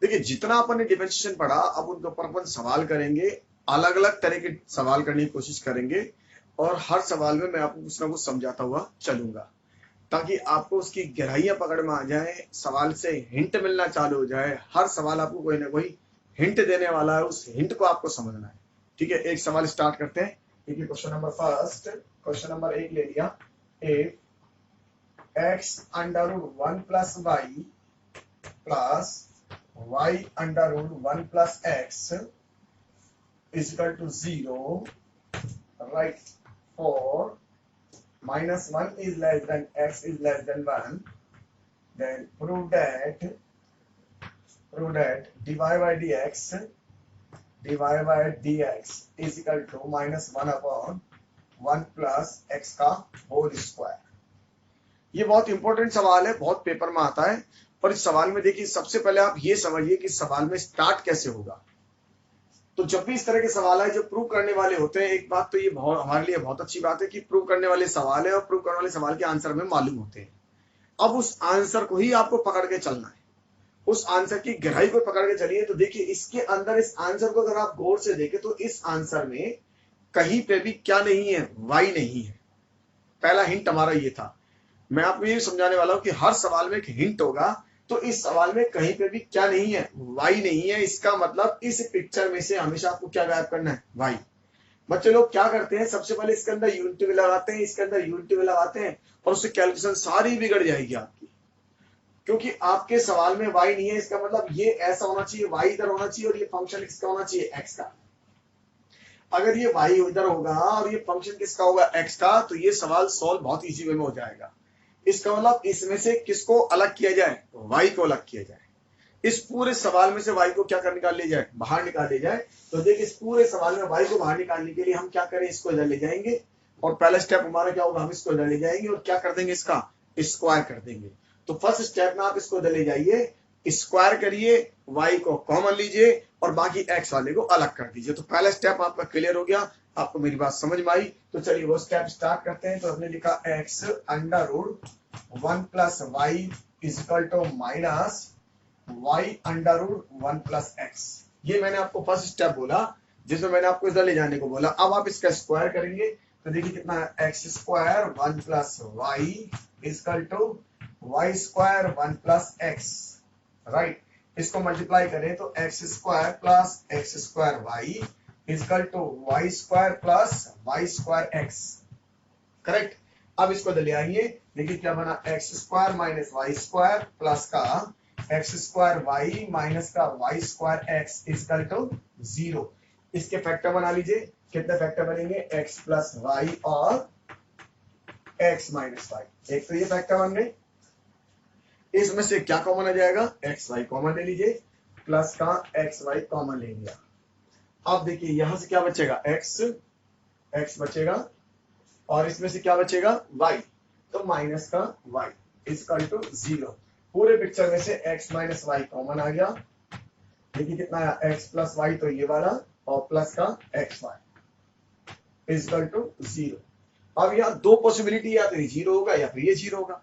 देखिए जितना अपन ने डिफरेंशिएशन पढ़ा, अब उनके ऊपर अपन सवाल करेंगे, अलग अलग तरह के सवाल करने की कोशिश करेंगे, और हर सवाल में मैं आपको कुछ ना कुछ समझाता हुआ चलूंगा, ताकि आपको उसकी गहराइयां पकड़ में आ जाए, सवाल से हिंट मिलना चालू हो जाए। हर सवाल आपको कोई ना कोई हिंट देने वाला है, उस हिंट को आपको समझना है। ठीक है, एक सवाल स्टार्ट करते हैं। देखिए question number first, question number 1 ले लिया। If x under root 1 plus y plus y under root 1 plus x is equal to 0, right? For minus 1 is less than x is less than 1, then prove that dy by dx is equal to minus 1 upon 1 plus x का whole square. ये बहुत important सवाल है, बहुत paper में आता है। पर इस सवाल में देखिए, सबसे पहले आप ये समझिए कि सवाल में स्टार्ट कैसे होगा। तो जब भी इस तरह के सवाल है जो प्रूव करने वाले होते हैं, एक बात तो ये बहुत हमारे लिए बहुत अच्छी बात है कि प्रूव करने वाले सवाल है और प्रूव करने वाले सवाल के आंसर हमें मालूम होते हैं। अब उस आंसर को ही आपको पकड़ के चलना है, उस आंसर की गहराई को पकड़ के चलिए। तो देखिए इसके अंदर, इस आंसर को अगर आप गौर से देखें तो इस आंसर में कहीं पे भी क्या नहीं है, वाई नहीं है। पहला हिंट हमारा ये था। मैं आपको ये समझाने वाला हूं कि हर सवाल में एक हिंट होगा। तो इस सवाल में कहीं पे भी क्या नहीं है, वाई नहीं है। इसका मतलब इस पिक्चर में से हमेशा आपको क्या गायब करना है, वाई। बच्चे लोग क्या करते हैं, सबसे पहले इसके अंदर यूनिट भी लगाते हैं, इसके अंदर यूनिट भी लगाते हैं, और उससे कैलकुलेशन सारी बिगड़ जाएगी आपकी। क्योंकि आपके सवाल में वाई नहीं है, इसका मतलब ये ऐसा होना चाहिए, वाई इधर होना चाहिए, और ये फंक्शन किसका होना चाहिए, एक्स का। अगर ये वाई इधर होगा और ये फंक्शन किसका होगा, एक्स का, तो ये सवाल सॉल्व बहुत इजी वे में हो जाएगा। इसका मतलब इसमें से किसको अलग किया जाए, वाई को अलग किया जाए। इस पूरे सवाल में से वाई को क्या कर निकाल लिया जाए, बाहर निकाल लिया जाए। तो देखिए इस पूरे सवाल में वाई को बाहर निकालने के लिए हम क्या करें, इसको इधर ले जाएंगे, और पहला स्टेप हमारा क्या होगा, हम इसको इधर ले जाएंगे और क्या कर देंगे, इसका स्क्वायर कर देंगे। तो फर्स्ट स्टेप में आप इसको इधर ले जाइए, स्क्वायर करिए, वाई को कॉमन लीजिए और बाकी एक्स वाले को अलग कर दीजिए। तो पहला स्टेप आपका क्लियर हो गया, आपको मेरी बात समझ में आई। तो चलिए वो स्टेप स्टार्ट करते हैं। तो हमने लिखा x under root 1 plus y is equal to minus y under root 1 plus x. ये मैंने आपको फर्स्ट स्टेप बोला, जिसमें मैंने आपको इधर ले जाने को बोला। अब आप इसका स्क्वायर करेंगे तो देखिए कितना है, x square 1 plus y is equal to y square 1 plus x, right. इसको मल्टीप्लाई करें तो x square plus x square y is equal to y square plus Y square x, correct. अब इसको ले आइए, देखिए क्या बना, x square minus y square plus का एक्स स्क्वायर वाई माइनस का y square x is equal to 0। इसके फैक्टर बना लीजिए, कितने फैक्टर बनेंगे, एक्स प्लस वाई और एक्स माइनस वाई। एक तो ये फैक्टर बन गए, इसमें से क्या कॉमन आ जाएगा, एक्स वाई कॉमन ले लीजिए, प्लस का एक्स वाई कॉमन ले लिया। अब देखिए यहां से क्या बचेगा, एक्स बचेगा, और इसमें से क्या बचेगा, वाई, तो माइनस का वाई इज इक्वल टू 0। पूरे पिक्चर में से x माइनस वाई कॉमन आ गया। देखिए कितना आया, x प्लस वाई, तो ये वाला, और प्लस का x y is equal to 0। अब यहाँ दो पॉसिबिलिटी, या तो ये 0 होगा या फिर ये 0 होगा।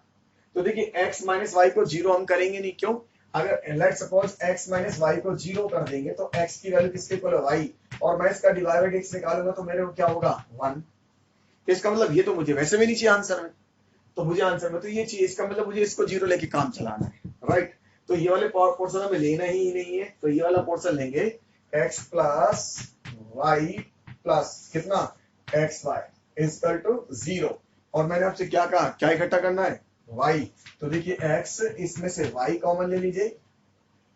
तो देखिए x माइनस वाई को 0 हम करेंगे नहीं, क्यों, अगर let suppose x minus y को 0 कर देंगे तो x की वैल्यू किसके इक्वल है, y, और मैं इसका डिवाइड बाय x निकालूंगा तो मेरे को क्या होगा, 1। इसका मतलब ये तो मुझे वैसे भी नहीं चाहिए आंसर में, तो मुझे आंसर में तो ये चाहिए। इसका मतलब मुझे इसको 0 लेके काम चलाना है, राइट। तो ये वाले पोर्शन हमें लेना ही नहीं है, तो ये वाला पोर्शन लेंगे, x प्लस वाई प्लस कितना, x y is equal to 0। और मैंने आपसे क्या कहा, क्या इकट्ठा करना है, y। तो देखिए x, इसमें से y कॉमन ले लीजिए,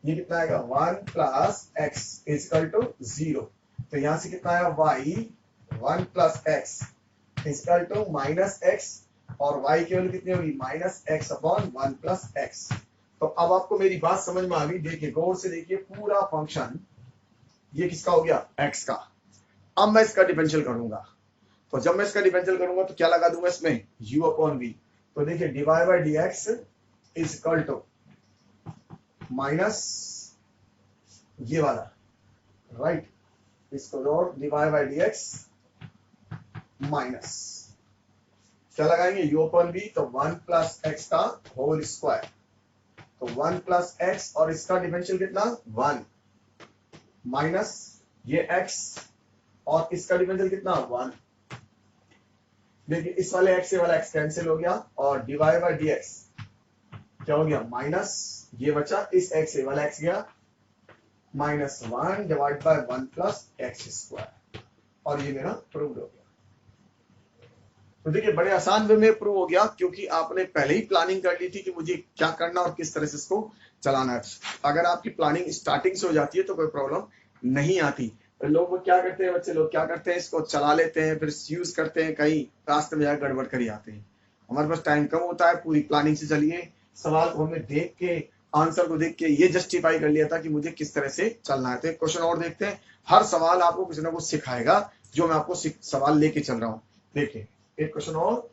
ये कितना आएगा, 1 plus x is equal to 0। तो यहां से कितना आया, y 1 plus x is equal to minus x, और y की वैल्यू कितनी होगी, minus x upon 1 plus x. तो अब आपको मेरी बात समझ में आ गई। देखिए गौर से देखिए, पूरा फंक्शन ये किसका हो गया, x का। अब मैं इसका डिफरेंशियल करूंगा, तो जब मैं इसका डिफरेंशियल करूंगा तो क्या लगा दूंगा इसमें, u अपॉन v। तो देखिए divide by dx is equal to minus ये वाला, राइट, इसको और डिवाइड बाय dx माइनस क्या लगाएंगे, u अपॉन v, तो 1 प्लस एक्स का होल स्क्वायर तो 1 प्लस एक्स और इसका डिफरेंशियल कितना 1 माइनस ये x और इसका डिफरेंशियल कितना 1। देखिए इस वाले x से वाला x कैंसिल हो गया और dy बाई dx क्या हो गया माइनस ये बचा इस x से वाला x गया -1 divide by 1 plus x square और ये मेरा प्रूव्ड हो गया। तो देखिए बड़े आसान वे में प्रूव हो गया क्योंकि आपने पहले ही प्लानिंग कर ली थी कि मुझे क्या करना और किस तरह से इसको चलाना है। अगर आपकी प्लानिंग स्टार्टिंग से हो जाती है तो कोई प्रॉब्लम नहीं आती। तो लोग क्या करते हैं बच्चे लोग क्या करते हैं इसको चला लेते हैं फिर यूज करते हैं कहीं रास्ते में जाकर गड़बड़ कर आते हैं। हमारे पास टाइम कम होता है पूरी प्लानिंग से चलिए सवाल को हमें देख के आंसर को देख के ये जस्टिफाई कर लिया था कि मुझे किस तरह से चलना है। तो एक क्वेश्चन और देखते हैं। हर सवाल आपको किसी ना कुछ सिखाएगा जो मैं आपको सवाल लेके चल रहा हूँ। देखिए एक क्वेश्चन और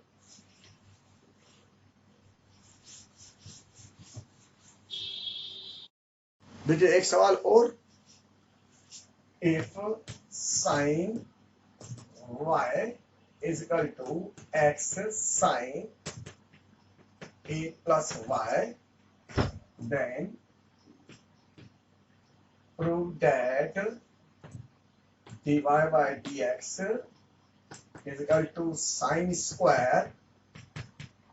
देखिए एक सवाल और if sine y is equal to x sin a plus y then prove that dy by dx is equal to sin square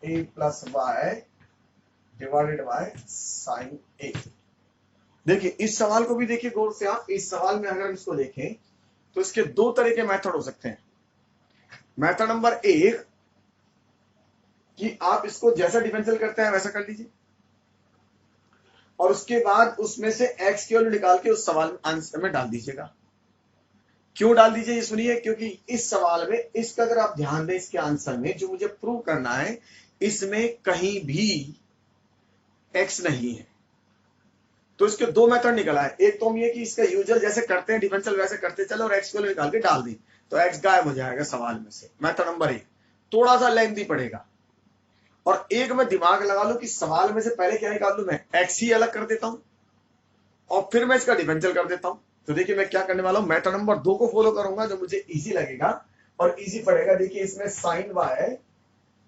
a plus y divided by sin a। देखिए इस सवाल को भी देखिए गौर से आप। इस सवाल में अगर हम इसको देखें तो इसके दो तरह के मेथड हो सकते हैं। मेथड नंबर 1 कि आप इसको जैसा डिफरेंशियल करते हैं वैसा कर लीजिए और उसके बाद उसमें से x की वैल्यू निकाल के उस सवाल आंसर में डाल दीजिएगा। क्यों डाल दीजिए ये सुनिए क्योंकि इस सवाल में इसका अगर आप ध्यान दें इसके आंसर में जो मुझे प्रूव करना है इसमें कहीं भी x नहीं है। तो इसके दो मेथड निकला है। एक तो हम ये कि इसका यूजर जैसे करते हैं डिफरेंशियल वैसे करते चलो और x को निकाल के डाल दी तो x गायब हो जाएगा सवाल में से। मेथड नंबर 1 थोड़ा सा लेंथी पड़ेगा और एक मैं दिमाग लगा लूं कि सवाल में से पहले क्या निकाल लूं मैं x ही अलग कर देता हूं और फिर मैं इसका डिफरेंशियल कर देता हूं। तो देखिए मैं क्या करने वाला हूं मेथड नंबर 2 को फॉलो करूंगा जो मुझे इजी लगेगा और इजी पड़ेगा। देखिए इसमें साइन y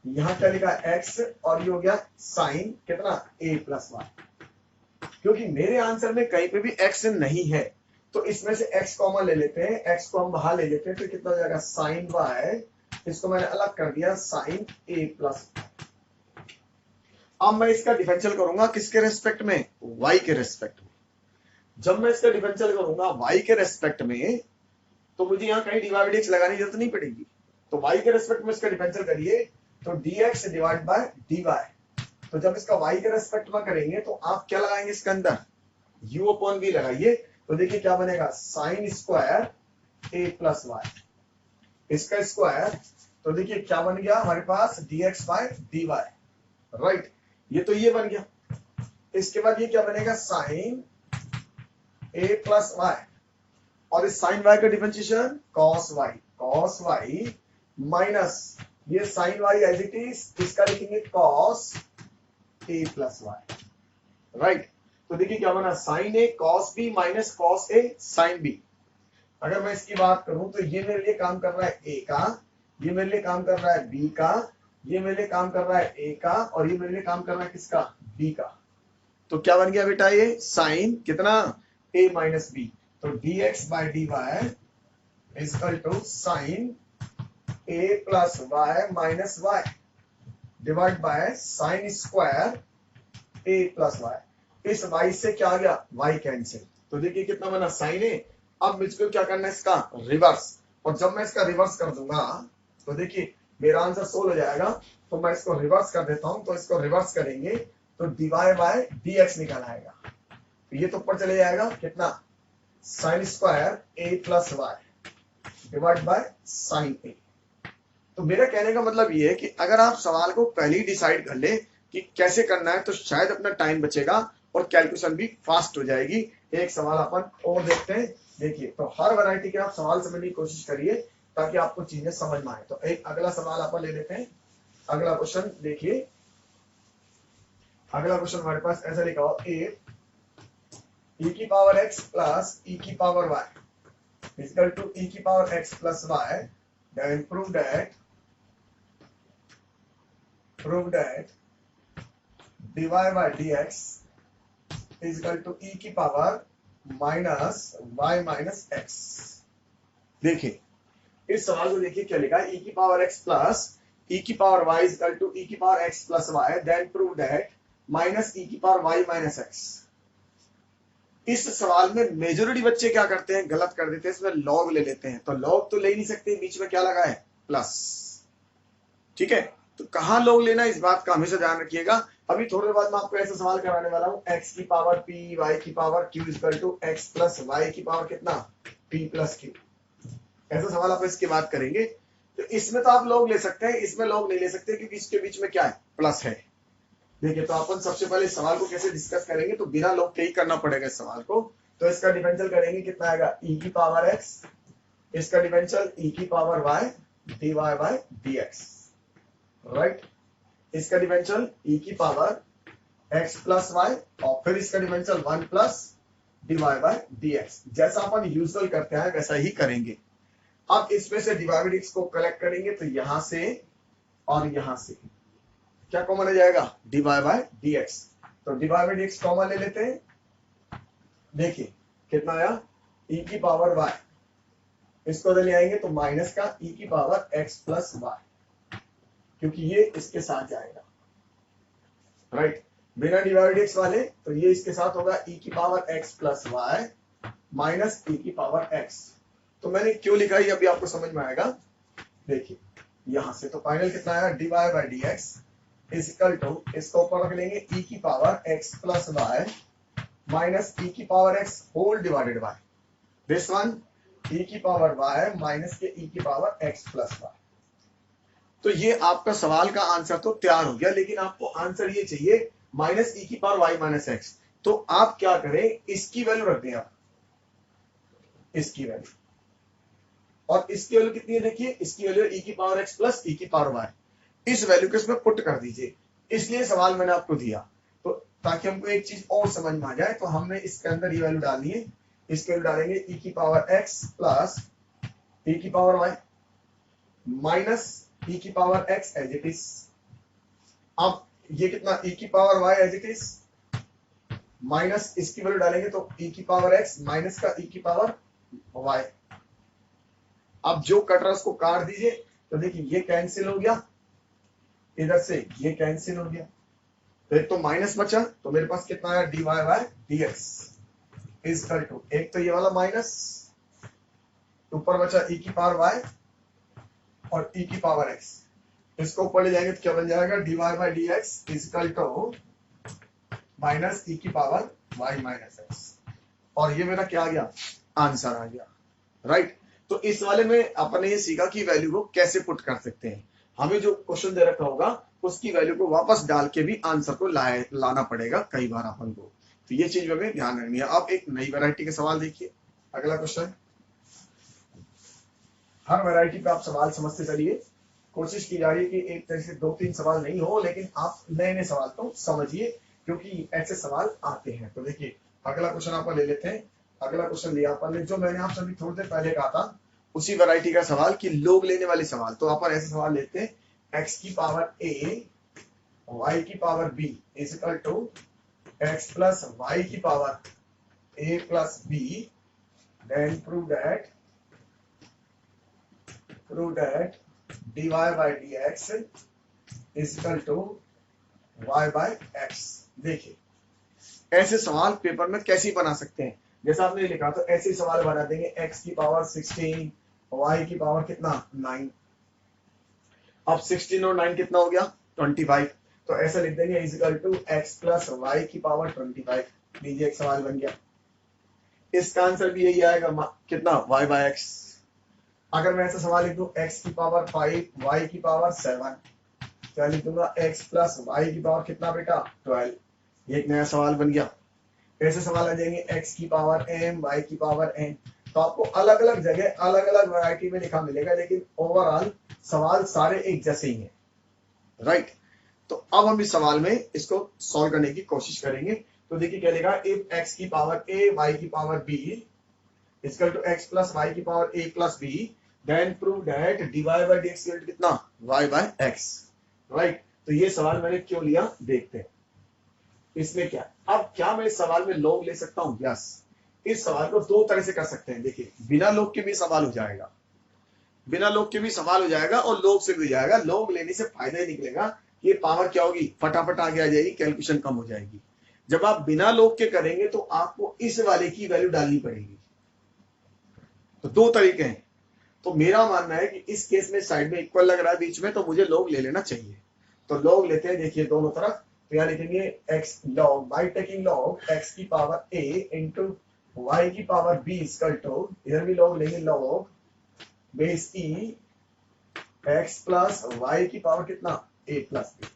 यहां क्या लिखा x और ये हो गया साइन कितना a प्लस y क्योंकि मेरे आंसर में कहीं पे भी x नहीं है तो इसमें से x कॉमन ले लेते हैं। x को हम बाहर ले लेते हैं तो कितना हो जाएगा साइन y इसको मैंने अलग कर दिया साइन a प्लस। अब मैं इसका डिफरेंशियल करूंगा किसके रेस्पेक्ट में y के रेस्पेक्ट में। जब मैं इसका डिफरेंशियल करूंगा y के रेस्पेक्ट में तो मुझे यहाँ कहीं dy बाई dx लगाने की जरूरत नहीं पड़ेगी। तो y के रेस्पेक्ट में इसका डिफरेंशियल करिए तो dx डिवाइड बाय dy। तो जब इसका y के रेस्पेक्ट में करेंगे तो आप क्या लगाएंगे इसके अंदर u अपॉन v लगाइए। तो देखिए क्या बनेगा sine square a plus y इसका स्क्वायर। तो देखिए क्या बन गया हमारे पास dx बाय dy राइट। ये तो ये बन गया। इसके बाद ये क्या बनेगा साइन a प्लस वाई और इस साइन y का डिफरेंशिएशन cos y माइनस ये sine y as it is इसका लिखेंगे cos a plus y right. तो देखिए क्या बना sine a cos b minus cos a sine b। अगर मैं इसकी बात करूं तो ये मेरे लिए काम कर रहा है a का, ये मेरे लिए काम कर रहा है b का, ये मेरे लिए काम कर रहा है a का और ये मेरे लिए काम कर रहा है किसका b का। तो क्या बन गया बेटा ये साइन कितना a माइनस b। तो dx by dy is equal to sine a plus y minus y divide by sine square a plus y। इस y से क्या आ गया y कैंसिल। तो देखिए कितना बना साइन a। अब मुझको क्या करना है इसका रिवर्स और जब मैं इसका रिवर्स कर दूंगा तो देखिए मेरा आंसर 16 हो जाएगा। तो मैं इसको रिवर्स कर देता हूं। तो इसको रिवर्स करेंगे तो dy बाय dx निकल आएगा। तो ये तो ऊपर चले जाएगा कितना sine square a plus y divide by sine a। तो मेरा कहने का मतलब ये है कि अगर आप सवाल को पहले ही डिसाइड कर ले कि कैसे करना है तो शायद अपना टाइम बचेगा और कैलकुलेशन भी फास्ट हो जाएगी। एक सवाल अपन और देखते हैं। देखिए तो हर वैरायटी के आप सवाल समझने की कोशिश करिए ताकि आपको चीजें समझ में आए। तो एक अगला सवाल अपन ले लेते हैं। अगला क्वेश्चन देखिए। अगला क्वेश्चन हमारे पास ऐसा लिखा हो ए की पावर x प्लस e की power y is equal to e की power x plus y then prove that dy by dx is equal to E की power minus Y minus X. देखिए इस सवाल को देखिए क्या लिखा है, ई की पावर एक्स प्लस ई की power Y is equal to E की power x plus Y, then prove that minus ई की पावर वाई माइनस एक्स। इस सवाल में मेजोरिटी बच्चे क्या करते हैं, गलत कर देते हैं, इसमें लॉग ले लेते हैं। तो लॉग तो ले ही नहीं सकते, बीच में क्या लगा है, प्लस। ठीक है, तो कहां लॉग लेना इस बात का हमेशा ध्यान रखिएगा। अभी थोड़ी देर बाद मैं आपको ऐसा सवाल कराने वाला हूं, एक्स की पावर पी वाई की power q is equal to x plus Y की पावर कितना, पी प्लस क्यू। ऐसा सवाल आप इसकी बात करेंगे। तो इसमें तो आप लॉग ले सकते हैं, इसमें लॉग नहीं ले सकते क्योंकि इसके बीच में क्या है, प्लस है। देखिए तो अपन सबसे पहले इस सवाल को कैसे डिस्कस करेंगे, तो बिना लॉग के ही करना पड़ेगा इस सवाल को। तो इसका डिफरेंशियल करेंगे, कितना आएगा, ई की पावर एक्स, इसका डिफरेंशियल ई की power y d Y by D x, right. इसका डिफरेंशियल ई की पावर एक्स प्लस वाई और फिर इसका differential 1 plus d Y by D x. जैसा अपन यूजुअल करते हैं वैसा ही करेंगे। अब इसमें से d Y by D x को कलेक्ट करेंगे, तो यहां से और यहां से क्या कॉमन आ जाएगा, D Y by D X. तो D Y by D X common ले लेते हैं। देखिए कितना आया, ई की पावर वाई, इसको ले आएंगे तो माइनस का ई की पावर एक्स प्लस वाई, क्योंकि ये इसके साथ जाएगा, राइट। बिना डिवाइड एक्स वाले तो ये इसके साथ होगा ई की power x plus Y minus ई की पावर एक्स। तो मैंने क्यों लिखा है अभी आपको समझ में आएगा। देखिए यहां से तो फाइनल कितना आया, D Y by D x is equal to, इसको ऊपर रख लेंगे ई की power x plus Y minus ई की power X whole divided by this one E की पावर वाई माइनस के ई की पावर एक्स प्लस वाई। तो ये आपका सवाल का आंसर तो तैयार हो गया, लेकिन आपको आंसर ये चाहिए माइनस ई की पावर वाई माइनस एक्स। तो आप क्या करें, इसकी वैल्यू रख दें आप, इसकी वैल्यू, और इसकी वैल्यू कितनी है, देखिए इसकी वैल्यू ई की पावर एक्स प्लस ई की पावर वाई। इस वैल्यू को इसमें पुट कर दीजिए, इसलिए सवाल मैंने आपको दिया। तो ताकि हमको एक चीज और समझ में आ जाए, तो हमने इसके अंदर ये वैल्यू डालनी है। इसके वैल्यू डालेंगे ई की पावर एक्स प्लस ई की पावर वाई माइनस ई की power x as it is. अब ये कितना, ई की power y as it is minus इसकी वैल्यू डालेंगे तो ई की पावर एक्स माइनस का ई की पावर वाई। अब जो कट रहा है उसको काट दीजिए, तो देखिए ये कैंसिल हो गया, इधर से ये कैंसिल हो गया, तो एक तो माइनस बचा, तो मेरे पास कितना आया, D y by d x is equal to, एक तो ये वाला माइनस, ऊपर बचा ई की पावर वाई और ई की पावर एक्स। इसको ऊपर ले जाएंगे तो क्या बन जाएगा, D Y by D x is equal to minus ई की पावर वाई माइनस एक्स। और ये मेरा क्या आ गया, आंसर आ गया, राइट। तो इस वाले में अपने ये सीखा कि वैल्यू को कैसे पुट कर सकते हैं। हमें जो क्वेश्चन दे रखा होगा उसकी वैल्यू को वापस डाल के भी आंसर को लाना पड़ेगा कई बार अपन को। तो ये चीज हमें ध्यान रखनी है। अब एक नई वैरायटी के सवाल देखिए, अगला क्वेश्चन। हर वैरायटी पे आप सवाल समझते चलिए, कोशिश की जा रही है कि एक तरह से 2-3 सवाल नहीं हो, लेकिन आप नए नए सवाल तो समझिए, क्योंकि ऐसे सवाल आते हैं। तो देखिए अगला क्वेश्चन अपन ले लेते हैं। अगला क्वेश्चन लिया अपन ने, जो मैंने आपसे अभी थोड़ी देर पहले कहा था उसी वैरायटी का सवाल कि लोग लेने वाले सवाल। तो अपन ऐसे सवाल लेते हैं, एक्स की पावर ए वाई की power B is equal to x plus Y की power A plus B, then prove that dy by dx is equal to y by x। देखिए ऐसे सवाल पेपर में कैसे बना सकते हैं, जैसा आपने लिखा तो ऐसे सवाल बना देंगे, x की पावर 16 y की पावर कितना 9। अब 16 और 9 कितना हो गया 25। तो ऐसा लिख देंगे is equal to x plus Y की पावर 25। लीजिए एक सवाल बन गया। इसका आंसर भी यही आएगा, कितना y बाय x। अगर मैं ऐसा सवाल लिख दूं x की पावर 5 y की पावर 7, क्या लिख दूंगा x प्लस वाई की पावर कितना बेटा 12। ये एक नया सवाल बन गया। ऐसे सवाल आ जाएंगे x की पावर m y की पावर n। तो आपको अलग अलग जगह अलग अलग वैरायटी में लिखा मिलेगा, लेकिन ओवरऑल सवाल सारे एक जैसे ही हैं, राइट। तो अब हम इस सवाल में इसको सॉल्व करने की कोशिश करेंगे। तो देखिए क्या लिखा, इफ x की पावर a y की power b equal to x plus y की power a plus b, then prove that dy by dx equal to कितना y बाय x, राइट। तो ये सवाल मैंने क्यों लिया देखते हैं। इसमें क्या, अब क्या मैं इस सवाल में लॉग ले सकता हूं? यस, इस सवाल को दो तरह से कर सकते हैं। देखिए, बिना लॉग के भी सवाल हो जाएगा, बिना लॉग के भी सवाल हो जाएगा और लॉग से भी हो जाएगा। लॉग लेने से फायदा ही निकलेगा, ये पावर क्या होगी, फटाफट आगे आ जाएगी, कैलकुलेशन कम हो जाएगी। जब आप बिना लॉग के करेंगे तो आपको इस वाले की वैल्यू डालनी पड़ेगी। तो दो तरीके हैं। तो मेरा मानना है कि इस केस में साइड में इक्वल लग रहा है बीच में, तो मुझे लॉग ले लेना चाहिए। तो लॉग लेते हैं, देखिए दोनों तरफ। तो यहाँ लिखेंगे x log, by taking log x की पावर a इंटू वाई की पावर b इक्वल टू, इधर भी लॉग लेंगे, log base e x plus Y की पावर कितना, a प्लस b।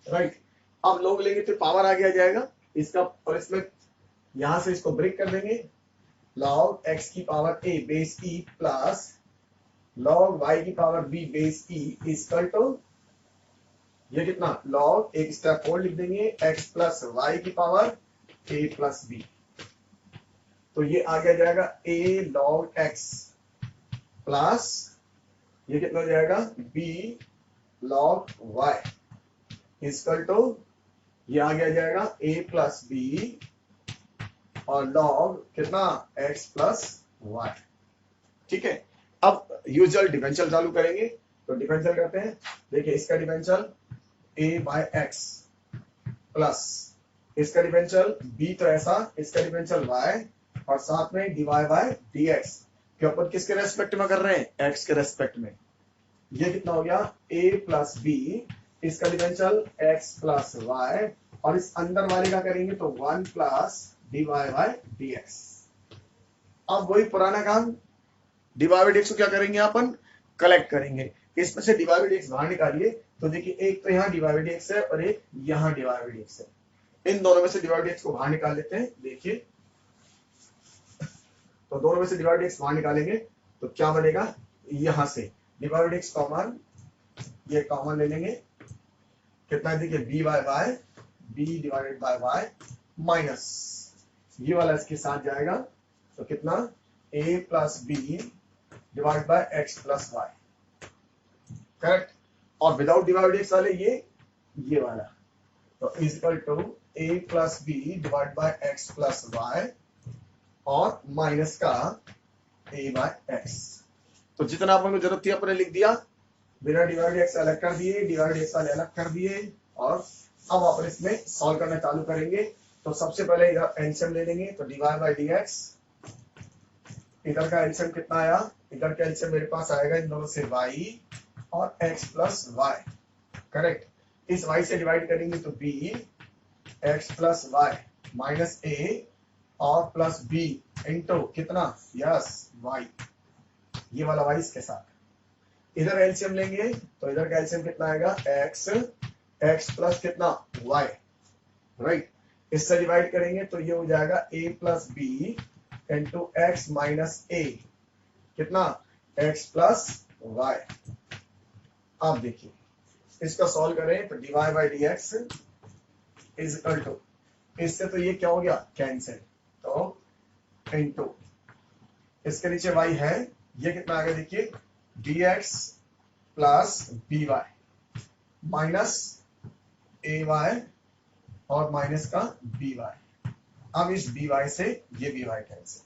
राइट, अब लॉग लेंगे तो पावर आगे आ जाएगा इसका, और इसमें यहां से इसको ब्रेक कर देंगे, log x की power a base e plus log y की power b base e equal to, ये कितना, log एक स्टेप और लिख देंगे, x प्लस y की पावर a प्लस b। तो ये आगे आ जाएगा a log x प्लस ये कितना हो जाएगा, b log y equal to, ये आगे आ जाएगा a प्लस b और log कितना, x प्लस y। ठीक है, अब यूजुअल डिफरेंशियल चालू करेंगे। तो डिफरेंशियल करते हैं, देखिए इसका differential a by x plus इसका डिफरेंशियल b, तो ऐसा इसका डिफरेंशियल y और साथ में dy बाय dx के ऊपर किसके रेस्पेक्ट में कर रहे हैं, x के रेस्पेक्ट में। ये कितना हो गया, a प्लस b, इसका डिफरेंशियल x प्लस y और इस अंदर वाले का करेंगे तो 1 प्लस dy बाय dx। अब वही पुराना काम, dy बाय dx को क्या करेंगे, अपन कलेक्ट करेंगे। इसमें से dy बाय dx बाहर निकालिए, तो देखिए एक तो यहाँ dy बाय dx है और एक यहाँ dy बाय dx है। इन दोनों में से dy बाय dx को बाहर निकाल लेते हैं। देखिए, तो दोनों में से dy बाय dx बाहर निकालेंगे तो क्या बनेगा, यहाँ से dy बाय dx कॉमन, ये कॉमन ले लेंगे, कितना है देखिए, b by y, b divided by y minus ये वाला इसके साथ जाएगा, तो कितना, a plus b divide by x plus y। Correct, और विदाउट डिवाइड x वाले ये वाला, तो equal to a plus b divide by x plus y और माइनस का a बाय x। तो जितना अपन को जरूरत थी अपने लिख दिया, बिना डिवाइड x अलग कर दिए, डिवाइड x वाले अलग कर दिए, और अब अपन इसमें सॉल्व करना चालू करेंगे। तो सबसे पहले इधर एलसीएम ले लेंगे, तो dy बाय dx, इधर का एलसीएम कितना आया, इधर का एलसीएम मेरे पास आएगा इन दोनों से y और x प्लस y। करेक्ट, इस y से डिवाइड करेंगे तो b x plus y minus a और प्लस b इंटू कितना, यस y, ये वाला y इसके साथ। इधर एलसीएम लेंगे तो इधर का एलसीएम कितना आएगा, x प्लस कितना, y। राइट, इससे डिवाइड करेंगे तो ये हो जाएगा a plus b into x minus a, कितना, x प्लस y। अब देखिए इसका सॉल्व करें तो dy by dx is equal to, इससे तो ये क्या हो गया, कैंसिल, तो इंटू इसके नीचे y है, ये कितना आ गया देखिए, dx plus by minus ay और माइनस का by। अब इस by से ये by कैंसिल,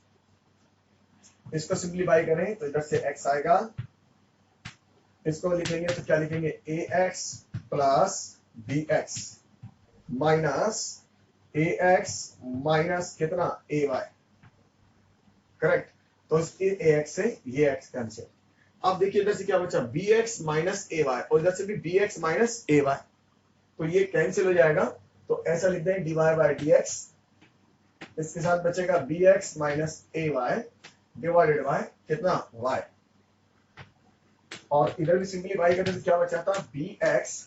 इसको सिंप्लीफाई करें तो इधर से x आएगा, इसको लिखेंगे तो क्या लिखेंगे, ax plus bx minus ax minus कितना, ay। करेक्ट, तो इसके ax से ये x कैंसिल। अब देखिए इधर से क्या बचा, bx माइनस ay और इधर से भी bx माइनस ay, तो ये कैंसिल हो जाएगा। तो ऐसा लिख दें dy बाई dx, इसके साथ बचेगा bx minus ay divided by कितना, y। और इधर भी सिंपलीफाई करते तो क्या बचा था, bx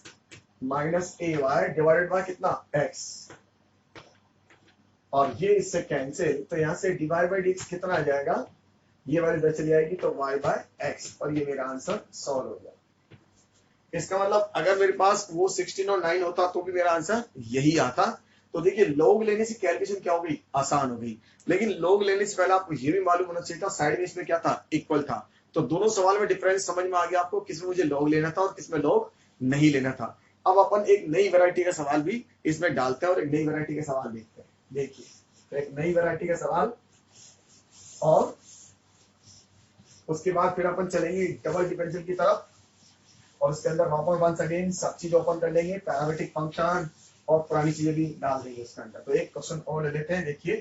minus ay divided by कितना, x, और ये इससे कैंसिल, तो यहाँ से dy बाई dx कितना आ जाएगा, ये वाली इधर चली जाएगी तो y बाय x, और ये मेरा आंसर सॉल्व हो गया। इसका मतलब अगर मेरे पास वो 16 और 9 होता तो भी मेरा आंसर यही आता। तो देखिए लॉग लेने से कैलकुलेशन क्या हो गई, आसान हो गई, लेकिन लॉग लेने से पहले आपको ये भी मालूम होना चाहिए था साइड में इसमें क्या था, इक्वल था। तो दोनों सवाल में डिफरेंस समझ में आ गया आपको, किसमें मुझे लॉग लेना था और किसमें लॉग नहीं लेना था। अब अपन एक नई वैरायटी का सवाल भी इसमें डालते हैं और एक नई वैरायटी का सवाल देखते हैं। देखिए, तो एक नई वैरायटी का सवाल और उसके बाद फिर अपन चलेंगे डबल डिफरेंशियल की तरफ और उसके अंदर वापस वंस अगेन सब चीज ओपन कर लेंगे, पैरामीट्रिक फंक्शन और पुरानी चीजें भी डाल देंगे उसके अंदर। तो एक क्वेश्चन और ले लेते हैं। देखिए,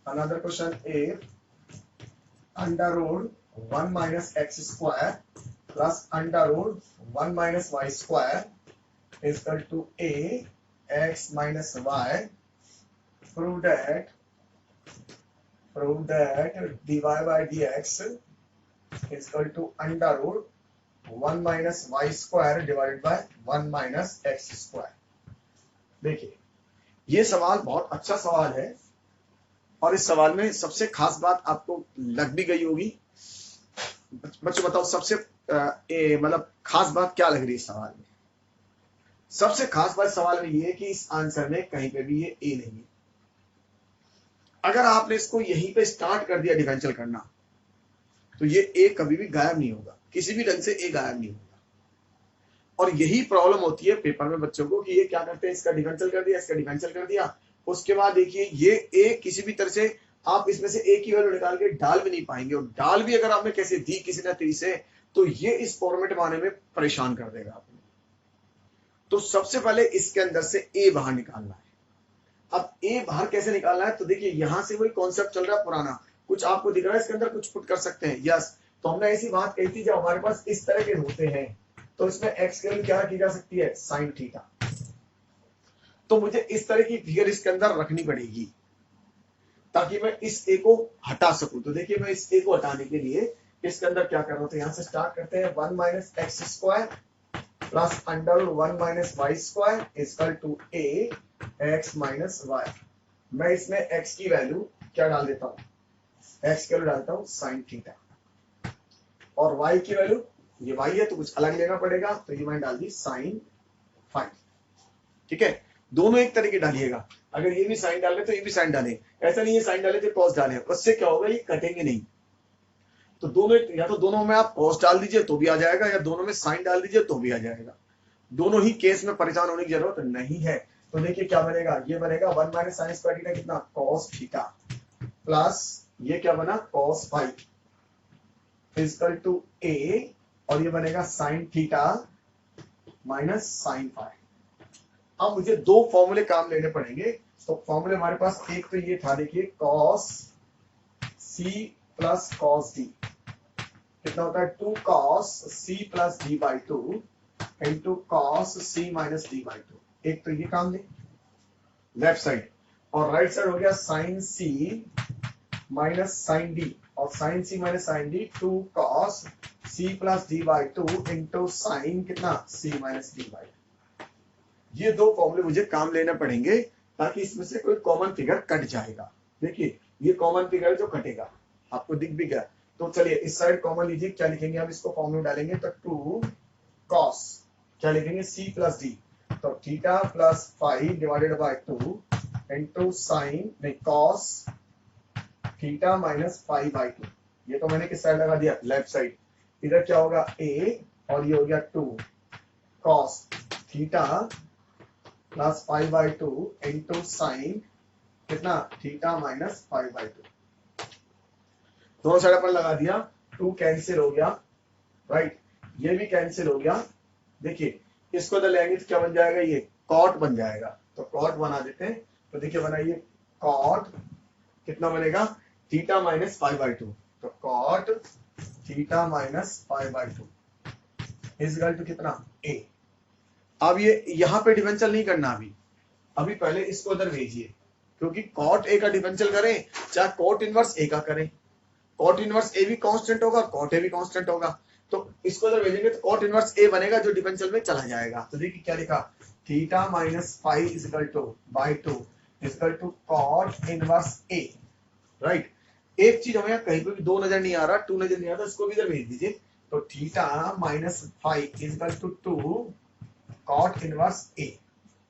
another question a under root 1 minus x square plus under root 1 minus y square is equal to a x minus y. Prove that dy by dx is equal to under root 1 minus y square divided by 1 minus x square। देखिए, ये सवाल बहुत अच्छा सवाल है और इस सवाल में सबसे खास बात आपको लग भी गई होगी। बच्चों बताओ, सबसे मतलब खास बात क्या लग रही है इस सवाल में? सबसे खास बात सवाल में ये है कि इस आंसर में कहीं पे भी ये ए नहीं है। अगर आपने इसको यहीं पे स्टार्ट कर दिया डिफरेंशियल करना तो ये ए कभी भी गायब नहीं होगा, किसी भी ढंग से ए गायब नहीं होगा। और यही प्रॉब्लम होती है पेपर में बच्चों को कि ये क्या करते हैं, इसका डिफरेंशियल कर दिया, इसका डिफरेंशियल कर दिया, उसके बाद देखिए ये ए किसी भी तरह से आप इसमें से ए की वैल्यू निकाल के डाल भी नहीं पाएंगे, और डाल भी अगर आपने कैसे दी किसी न तरीके से तो ये इस फॉर्मेट में आने में परेशान कर देगा आपको। तो सबसे पहले इसके अंदर से ए बाहर निकालना है। अब ए बाहर कैसे निकालना है? तो देखिए, यहां से वही कॉन्सेप्ट चल रहा है पुराना, कुछ आपको दिख रहा है इसके अंदर, कुछ पुट कर सकते हैं। यस, तो हमने ऐसी बात कही थी, जब हमारे पास इस तरह के होते हैं तो इसमें एक्स की वैल्यू क्या की जा सकती है? Sine theta. तो मुझे इस तरह की फिगर इसके अंदर रखनी पड़ेगी ताकि मैं इस ए को हटा सकूं। तो देखिए, मैं इस ए को हटाने के लिए इसके अंदर क्या कर रहा हूं, तो यहां से स्टार्ट करते हैं 1 minus x square plus under 1 minus y square equal to a x minus y. मैं इसमें एक्स की वैल्यू क्या डाल देता हूं? एक्स की वैल्यू डालता हूं साइन थीटा, और वाई की वैल्यू, ये वाई है तो कुछ अलग लेना पड़ेगा, तो ये मैंने डाल दी साइन फाइव। ठीक है, दोनों एक तरह की डालिएगा। अगर ये भी साइन डाले तो ये भी साइन डाले, ऐसा नहीं है साइन डाले तो कॉस डाले, उससे क्या होगा, ये कटेंगे नहीं। तो दोनों, या तो दोनों में आप कॉस डाल दीजिए तो भी आ जाएगा, या दोनों में साइन डाल दीजिए तो भी आ जाएगा। दोनों ही केस में परेशान होने की जरूरत नहीं है। तो देखिए क्या बनेगा, ये बनेगा 1 माइनस साइन स्क्वायर थीटा कितना? कॉस थीटा, प्लस ये क्या बना? Cos five equal to a, और ये बनेगा sine theta minus sine five. अब मुझे दो फॉर्मूले काम लेने पड़ेंगे। तो फॉर्मूले हमारे पास एक तो ये था, देखिए cos c plus cos d कितना होता है? 2 cos c plus d by 2 into cos c minus d by 2। एक तो ये काम ले लेफ्ट साइड, और राइट साइड हो गया sine c minus sine d, और sine c minus sine d 2 cos c plus d by 2 into sine कितना? C minus d by. ये दो फॉर्मूले मुझे काम लेने पड़ेंगे ताकि इसमें से कोई कॉमन फिगर कट जाएगा। देखिए, ये कॉमन फिगर जो कटेगा आपको दिख भी गया। तो चलिए इस साइड कॉमन लीजिए, क्या लिखेंगे आप? इसको फॉर्मूला डालेंगे तो 2 कॉस, क्या लिखेंगे? सी प्लस डी, तो theta plus 5 divided by 2 into sine नहीं कॉस थीटा माइनस 5 बाई 2। ये तो मैंने किस साइड लगा दिया? Left side. इधर क्या होगा? ए, और ये हो गया 2 cos theta plus 5 by 2 into sine कितना? Theta minus 5 by 2। दोनों साइड पर लगा दिया, 2 कैंसिल हो गया, राइट, ये भी कैंसिल हो गया। देखिए, इसको तो लेंगे तो क्या बन जाएगा? ये कॉट बन जाएगा, तो कॉट बना देते हैं। तो देखिए बनाइए, कॉट कितना बनेगा? थीटा माइनस 5 बाई 2, तो cot theta minus 5 by 2 is equal to कितना? ए। अब ये यहां पे डिफरेंशियल नहीं करना, अभी पहले इसको उधर भेजिए, क्योंकि कॉट ए का डिफरेंशियल करें चाहे कॉट इनवर्स ए का करें, कॉट इनवर्स ए भी कांस्टेंट होगा, कॉट ए भी कांस्टेंट होगा। तो इसको जब भेजेंगे तो कॉट इनवर्स ए बनेगा जो डिफरेंशियल में चला जाएगा। तो देखिए क्या लिखा? Theta minus 5 is equal to by 2 is equal to cot inverse a, right. एक चीज हमें कहीं पे भी 2 नजर नहीं आ रहा, 2 नजर नहीं आता, इसको भी इधर भेज दीजिए। तो theta minus 5 is equal to 2 cot inverse a,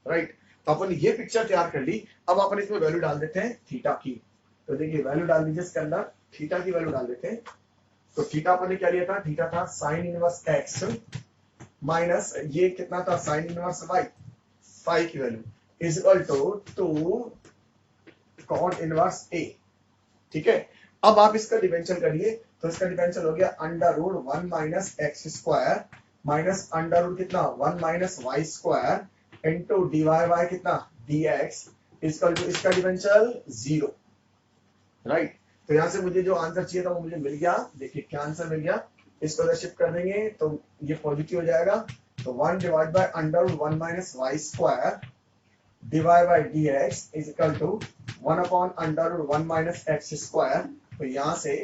right. तो अपन ये पिक्चर तैयार कर ली। अब अपन इसमें वैल्यू डाल देते हैं थीटा की। तो देखिए वैल्यू डाल दीजिए इसके अंदर, थीटा की वैल्यू डाल देते हैं। तो थीटा अपन ने क्या लिया था? थीटा था साइन इनवर्स एक्स माइनस ये कितना था? साइन इनवर्स वाई, फाई की value is equal to 2 cos inverse A. ठीक है, अब आप इसका डिफरेंशियल करिए तो इसका डिफरेंशियल हो गया under root 1 minus x square minus under root कितना 1 minus y square into d y by कितना dx इक्वल टू इसका डिफरेंशियल 0। राइट, तो यहां से मुझे जो आंसर चाहिए था वो मुझे मिल गया। देखिए क्या आंसर मिल गया, इसको अगर शिफ्ट कर देंगे तो ये पॉजिटिव हो जाएगा। तो 1 divide by under root 1 minus y square divide by dx is equal to 1 upon under root 1 minus x square. तो यहाँ से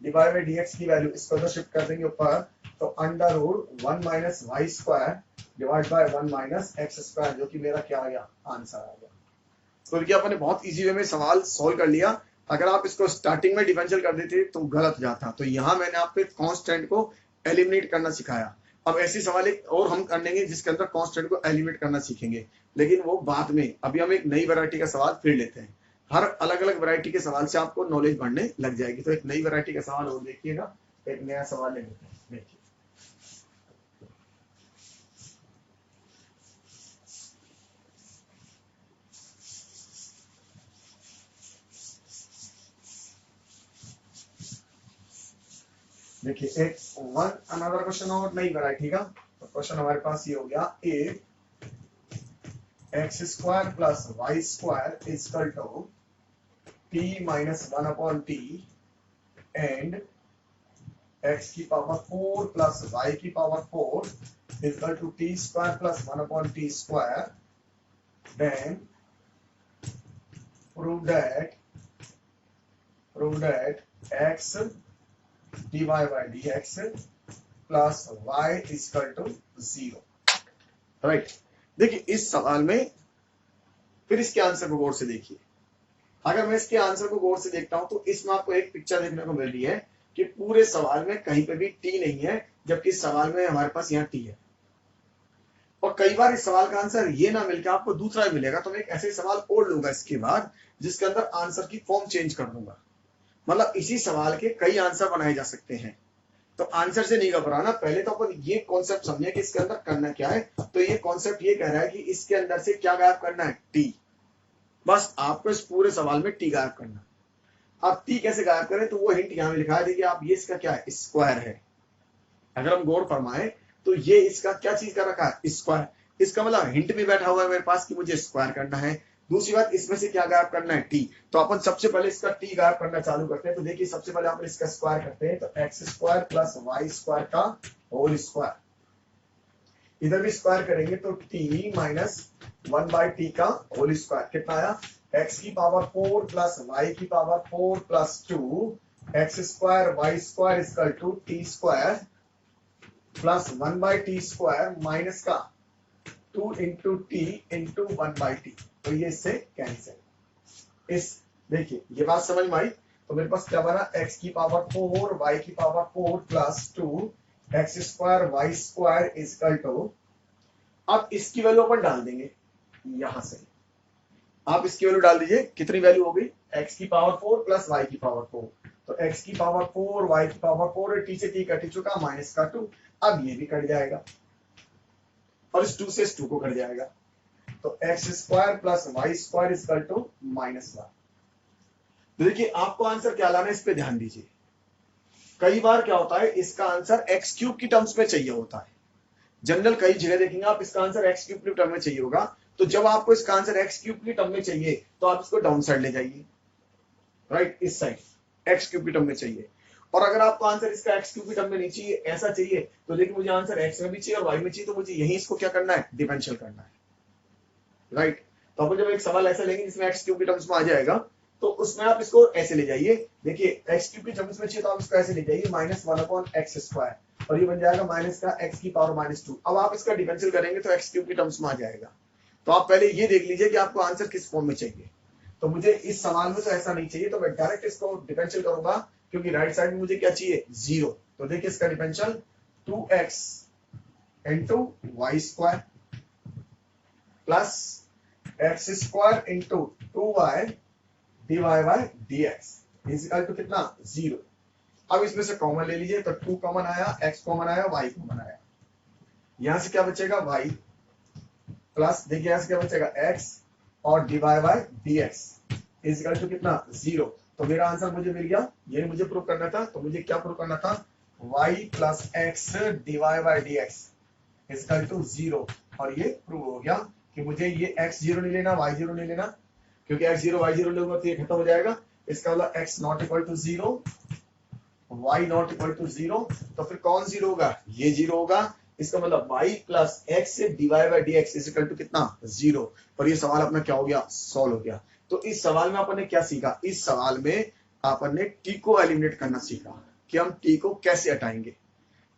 डिवाइड बाय dx की वैल्यू इसको तो शिफ्ट कर देंगे ऊपर, तो under root 1 minus y square divide by 1 minus x square, जो कि मेरा क्या आ गया, आंसर आ गया। तो देखिए अपन ने बहुत इजी वे में सवाल सॉल्व कर लिया। अगर आप इसको स्टार्टिंग में डिफरेंशियल कर देते तो गलत हो जाता। तो यहाँ मैंने आपको कांस्टेंट को एलिमिनेट करना सिखाया। अब ऐसी सवाल एक और हम कर लेंगे जिसके अंदर कांस्टेंट को एलिमिनेट करना सीखेंगे, लेकिन वो बाद में। अभी हम एक नई वैरायटी का सवाल फिर लेते हैं। हर अलग अलग वैरायटी के सवाल से आपको नॉलेज बढ़ने लग जाएगी। तो एक नई वैरायटी का सवाल और देखिएगा, एक नया सवाल ले लेते हैं। देखिए देखिए एक वन अनदर क्वेश्चन और नई वैरायटी का। तो क्वेश्चन हमारे पास ये हो गया, A X square plus Y square is equal to T minus 1 upon T and x की पावर 4 प्लस वाई की power 4 is equal to T square plus 1 upon T square, then prove that x dy by dx plus y equal to 0। Right, देखिए इस सवाल में फिर इसके answer को गौर से देखिए। अगर मैं इसके आंसर को गौर से देखता हूं तो इसमें आपको एक पिक्चर देखने को मिल रही है कि पूरे सवाल में कहीं पे भी टी नहीं है, जबकि इस सवाल में हमारे पास यहाँ टी है। और कई बार इस सवाल का आंसर ये ना मिलकर आपको दूसरा ही मिलेगा, तो मैं एक ऐसे सवाल और लूंगा इसके बाद जिसके अंदर आंसर की फॉर्म चेंज कर दूंगा। मतलब इसी सवाल के कई आंसर बनाए जा सकते हैं। तो आंसर से नहीं घबराना, पहले तो अपन ये कॉन्सेप्ट समझे कि इसके अंदर करना क्या है। तो ये कॉन्सेप्ट ये कह रहा है कि इसके अंदर से क्या गायब करना है, टी। बस आपको इस पूरे सवाल में टी गायब करना। अब टी कैसे गायब करें, तो वो हिंट यहाँ लिखा है। देखिए आप, ये इसका क्या है, स्क्वायर है। अगर हम गौर फरमाए तो ये इसका क्या चीज का रखा है, स्क्वायर। इसका मतलब हिंट में बैठा हुआ है मेरे पास कि मुझे स्क्वायर करना है। दूसरी बात, इसमें से क्या गायब करना है, टी। तो अपन सबसे पहले इसका टी गायब करना चालू करते हैं। तो देखिए सबसे पहले अपन इसका स्क्वायर करते हैं, तो x square plus Y square का होल स्क्वायर। इधर भी स्क्वायर करेंगे तो टी माइनस 1 बाई टी का होल स्क्वायर कितना आया, एक्स की पावर 4 प्लस वाई की power 4 plus 2 x square y square equal to T square plus 1 by T square minus का 2 into t into 1 by t. तो ये इससे कैंसिल। इस देखिए ये बात समझ में आई। तो मेरे पास क्या बना, एक्स की पावर 4 वाई की power 4 plus 2 x square y square equal to, अब इसकी वैल्यू अपन डाल देंगे यहां से। आप इसकी वैल्यू डाल दीजिए, कितनी वैल्यू हो गई, एक्स की पावर 4 प्लस वाई की पावर 4। तो एक्स की पावर 4 वाई की पावर 4, टी से टी कट चुका, माइनस का 2। अब ये भी कट जाएगा और इस 2 से इस 2 को कट जाएगा। तो x square plus Y square equal to -1। देखिए आपको आंसर क्या लाना है, इस पे ध्यान दीजिए। कई बार क्या होता है, इसका आंसर एक्स क्यूब की टर्म्स में चाहिए होता है। जनरल कई जगह देखेंगे आप, इसका आंसर एक्स क्यूब की टर्म में चाहिए होगा। तो जब आपको इसका आंसर एक्स क्यूब की टर्म में चाहिए तो आप इसको डाउन साइड ले जाइए, राइट, इस साइड एक्स क्यूब की टर्म में चाहिए। और अगर आपको आंसर इसका एक्स क्यूब की टर्म में नहीं चाहिए, ऐसा चाहिए, तो देखिए मुझे आंसर एक्स में भी चाहिए और वाई में चाहिए, तो मुझे यही इसको क्या करना है, डिफरेंशियल करना है, राइट। तो अपन जब एक सवाल ऐसा लेंगे जिसमें एक्स क्यूब की टर्म्स में आ जाएगा, तो उसमें आप इसको ऐसे ले जाइए। देखिए एक्स क्यूब की टर्म्स में चाहिए तो आप इसको ऐसे ले जाइए, -1 अपॉन एक्स स्क्वायर, और ये बन जाएगा माइनस का एक्स की पावर -2। अब आप इसका डिफरेंशियल करेंगे तो एक्स क्यूब की टर्म्स में आ जाएगा। तो आप पहले ये देख लीजिए कि आपको आंसर किस फॉर्म में चाहिए। तो मुझे इस सवाल में तो ऐसा नहीं चाहिए, तो मैं डायरेक्ट इसको डिफरेंशियल करूंगा, क्योंकि राइट साइड में मुझे क्या चाहिए, 0। तो देखिए इसका differential 2x into y square plus x square into 2y divide by dx is equal to कितना, 0। अब इसमें से कॉमन ले लीजिए, तो 2 कॉमन आया, x कॉमन आया, y कॉमन आया। यहां से क्या बचेगा, y प्लस देखिए यहाँ से क्या बचेगा x और divide by dx is equal to कितना 0। तो मेरा आंसर मुझे मिल गया। ये मुझे प्रूव करना था, तो मुझे क्या प्रूव करना था, y plus x divide by dx is equal to 0। और ये प्रूव हो गया कि मुझे ये x 0 नहीं लेना, y 0 नहीं लेना, क्योंकि x 0 y 0 लूंगा तो ये खत्म हो जाएगा। इसका मतलब x not equal to 0, y not equal to 0, तो फिर कौन 0 होगा, ये 0 होगा। इसका मतलब y प्लस एक्स से divide by dx is equal to कितना 0। और ये सवाल अपना क्या हो गया, सॉल्व हो गया। तो इस सवाल में अपन ने क्या सीखा, इस सवाल में अपन ने t को एलिमिनेट करना सीखा कि हम t को कैसे हटाएंगे,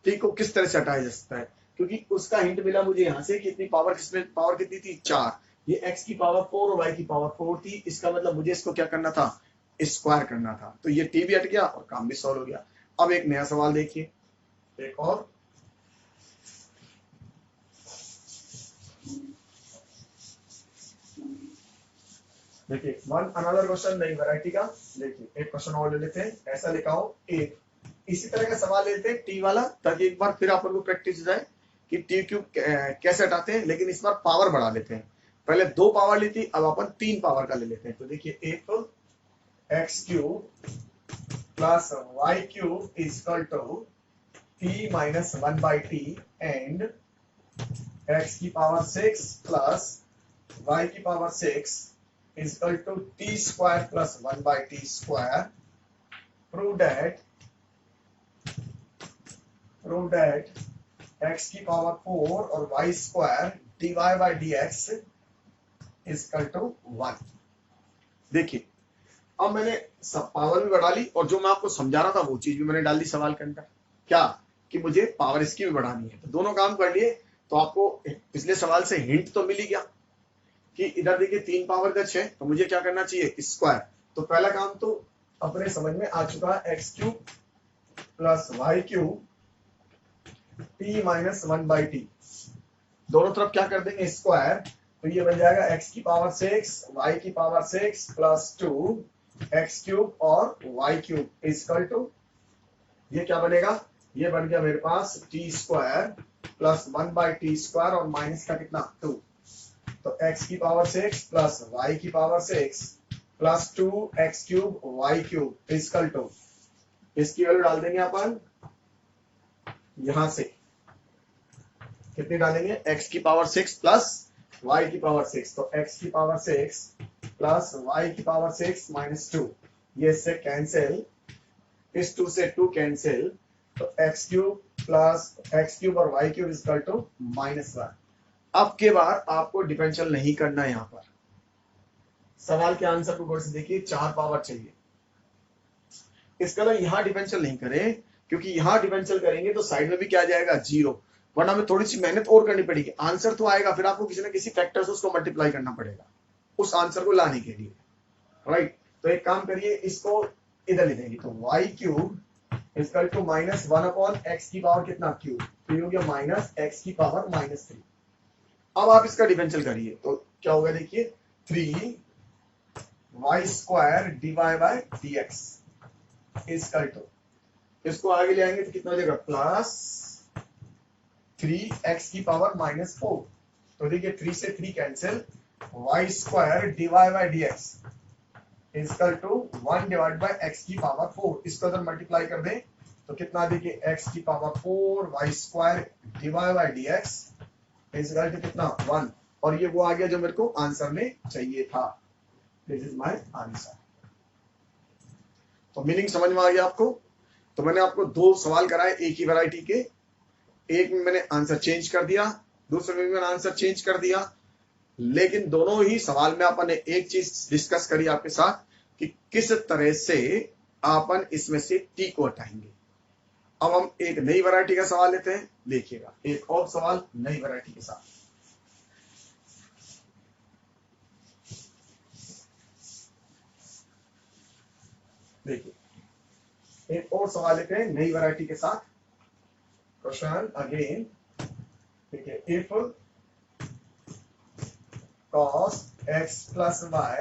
t को किस तरह से हटाया जा सकता है। क्योंकि उसका हिंट मिला मुझे यहाँ से कितनी पावर, किसमें पावर कितनी थी 4, ये x की पावर 4 और y की पावर 4 थी। इसका मतलब मुझे इसको क्या करना था, स्क्वायर करना था। तो ये t भी हट गया और काम भी सॉल्व हो गया। अब एक नया सवाल देखिए, एक और देखिए, वन अनदर क्वेश्चन नई वैरायटी का। देखिए एक क्वेश्चन और ले लेते हैं, ऐसा लिखा हो एक, इसी तरह का सवाल लेते हैं टी वाला, ताकि एक बार फिर आप लोगों को प्रैक्टिस हो जाए कि टी क्यूब कैसे हटाते हैं। लेकिन इस बार पावर बढ़ा लेते हैं, पहले 2 पावर ली थी, अब अपन 3 पावर का ले लेते हैं। तो देखिए एक x cube plus y cube is equal to T minus 1 by t and x की पावर 6 प्लस वाई की power 6 is equal to t square plus 1 by t square. Prove that x की पावर 4 और y square dy by dx is equal to 1। देखिए अब मैंने सब power भी बढ़ा ली और जो मैं आपको समझा रहा था वो चीज भी मैंने डाल दी सवाल के अंदर, क्या कि मुझे पावर इसकी भी बढ़ानी है। तो दोनों काम कर लिए। तो आपको पिछले सवाल से हिंट तो मिल ही गया कि इधर देखिए 3 पावर का 6, तो मुझे क्या करना चाहिए, स्क्वायर। तो पहला काम तो अपने समझ में आ चुका है, x cube plus y cube t minus 1 by t, दोनों तरफ क्या कर देंगे स्क्वायर। तो ये बन जाएगा एक्स की पावर 6 वाई की पावर 6 प्लस 2 एक्स क्यूब और Y cube is equal to, ये क्या बनेगा, ये बन गया मेरे पास T square plus 1 by T square और माइनस का कितना 2। तो x की पावर 6 प्लस y की power 6 plus 2 X cube Y cube equal to, इसकी वैल्यू डाल देंगे अपन यहां से, कितनी डालेंगे, x की पावर 6 प्लस y की पावर 6। तो x की पावर 6 प्लस y की पावर 6 माइनस 2, ये इससे कैंसिल, इस 2 से 2 कैंसिल। तो x cube plus x cube और y क्यूब इक्वल टू -1। अब के बार आपको डिफरेंशियल नहीं करना है। यहाँ पर सवाल के आंसर को गौर से देखिए, 4 पावर चाहिए। इसका मतलब यहाँ डिफरेंशियल नहीं करें, क्योंकि यहाँ डिफरेंशियल करेंगे तो साइड में भी क्या आ जाएगा 0, वरना हमें थोड़ी सी मेहनत और करनी पड़ेगी। आंसर तो आएगा, फिर आपको किसी न किसी फैक्टर से उसको मल्टीप्लाई करना पड़ेगा उस आंसर को लाने के लिए, राइट। तो एक काम करिए, इसको इधर ले देंगे। तो y cube equal to -1 upon x की पावर कितना क्यूब, तो ये हो गया माइनस एक्स की पावर -3। अब आप इसका डिफरेंशियल करिए तो क्या होगा, देखिए 3 y square divide by dx equal to, इसको आगे ले आएंगे तो कितना हो जाएगा प्लस 3x की पावर -4। तो देखिए 3 से 3 cancel, y square divide by dx equal to 1 divide by x की पावर 4। इसको अगर मल्टीप्लाई कर दें तो कितना, देखिए x की power 4 y square divide by dx equal to कितना 1। और ये वो आ गया जो मेरे को आंसर में चाहिए था। This is my answer. तो मीनिंग समझ में आ गया आपको। तो मैंने आपको 2 सवाल कराए एक ही वैरायटी के, एक में मैंने आंसर चेंज कर दिया, दूसरे में मैंने आंसर चेंज कर दिया। लेकिन दोनों ही सवाल में अपन ने एक चीज डिस्कस करी आपके साथ कि किस तरह से अपन इसमें से टी को हटाएंगे। अब हम एक नई वैरायटी का सवाल लेते हैं। देखिएगा एक और सवाल नई वैरायटी के साथ। देखिए एक और सवाल लेते हैं नई वैरायटी के साथ। क्वेश्चन अगेन, देखिए if cos x plus y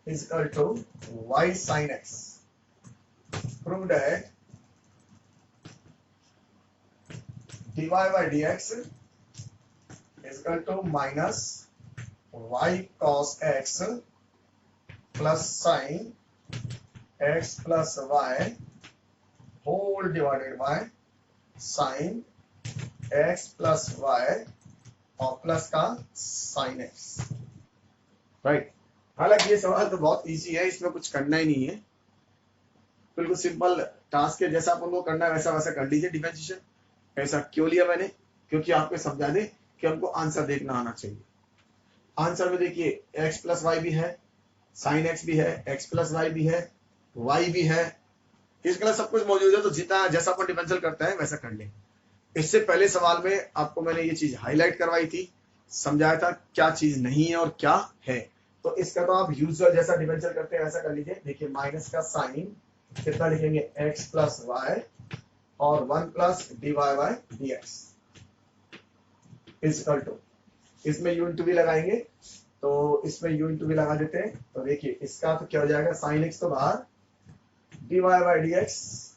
is equal to y sin x, prove that dy by dx equal to minus y cos x plus sine x plus y whole divided by sine x plus y और plus का sine x, right. हालांकि ये सवाल तो बहुत easy है, इसमें कुछ करना ही नहीं है, बिल्कुल सिंपल टास्क है। जैसा अपन को करना है वैसा वैसा कर लीजिए डिफरेंशिएशन। ऐसा क्यों लिया मैंने, क्योंकि आपको समझा दे कि हमको आंसर देखना आना चाहिए। आंसर में देखिए एक्स प्लस वाई भी है, साइन एक्स भी है, एक्स प्लस वाई भी है, वाई भी है, इसके लिए सब कुछ मौजूद है। तो जितना जैसा अपन डिफरेंशियल करता है वैसा कर ले। इससे पहले सवाल में आपको मैंने ये चीज हाईलाइट करवाई थी, समझाया था क्या चीज नहीं है और क्या है। तो इसका तो आप यूजुअल जैसा डिफरेंशियल करते हैं वैसा कर लीजिए। देखिए माइनस का साइन कितना लिखेंगे, एक्स प्लस वाई और 1 plus d Y by D x equal to, इसमें यू इंटू भी लगाएंगे, तो इसमें यू इंटू भी लगा देते हैं। तो देखिए इसका तो क्या हो जाएगा, साइन एक्स तो बाहर, d Y by D x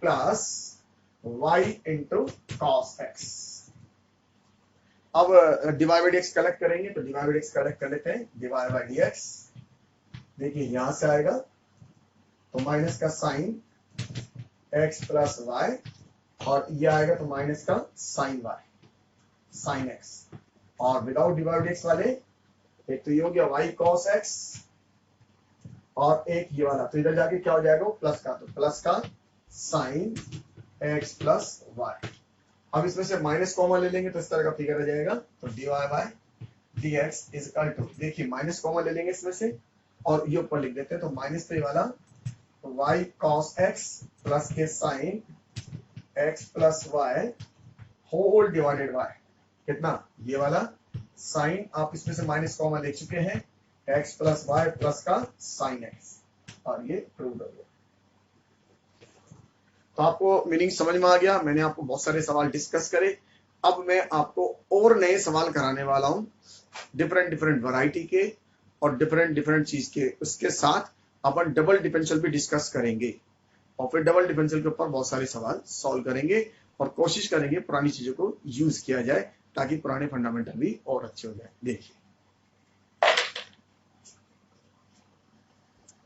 plus y into cos x. अब d y by D x collect करेंगे, तो d y by D x collect कर लेते हैं, डिवाई बाई डी एक्स देखिए यहां से आएगा तो माइनस का साइन एक्स प्लस वाई और ये आएगा तो माइनस का साइन वाई साइन एक्स। और without Dibai by D x वाले एक तो ये हो गया वाई कॉस एक्स और एक ये वाला, तो इधर जाके क्या हो जाएगा प्लस का, तो प्लस का साइन एक्स प्लस वाई। अब इसमें से माइनस कॉमन ले लेंगे तो इस तरह का फिगर आ जाएगा, तो D Y by D x is equal to, देखिए माइनस कॉमन ले लेंगे इसमें से और ये ऊपर लिख देते हैं, तो माइनस तो ये वाला वाई कॉस एक्स प्लस के sine x plus y whole divided by कितना, ये वाला साइन, आप इसमें से माइनस कॉमन ले चुके हैं, एक्स प्लस वाई प्लस का साइन एक्स, और ये प्रूव हो गया। तो आपको मीनिंग समझ में आ गया। मैंने आपको बहुत सारे सवाल डिस्कस करे, अब मैं आपको और नए सवाल कराने वाला हूं डिफरेंट डिफरेंट वैरायटी के और डिफरेंट डिफरेंट चीज के। उसके साथ अपन डबल डिफरेंशियल भी डिस्कस करेंगे और फिर डबल डिफरेंशियल के ऊपर बहुत सारे सवाल सॉल्व करेंगे और कोशिश करेंगे पुरानी चीजों को यूज किया जाए ताकि पुराने फंडामेंटल भी और अच्छे हो जाए। देखिए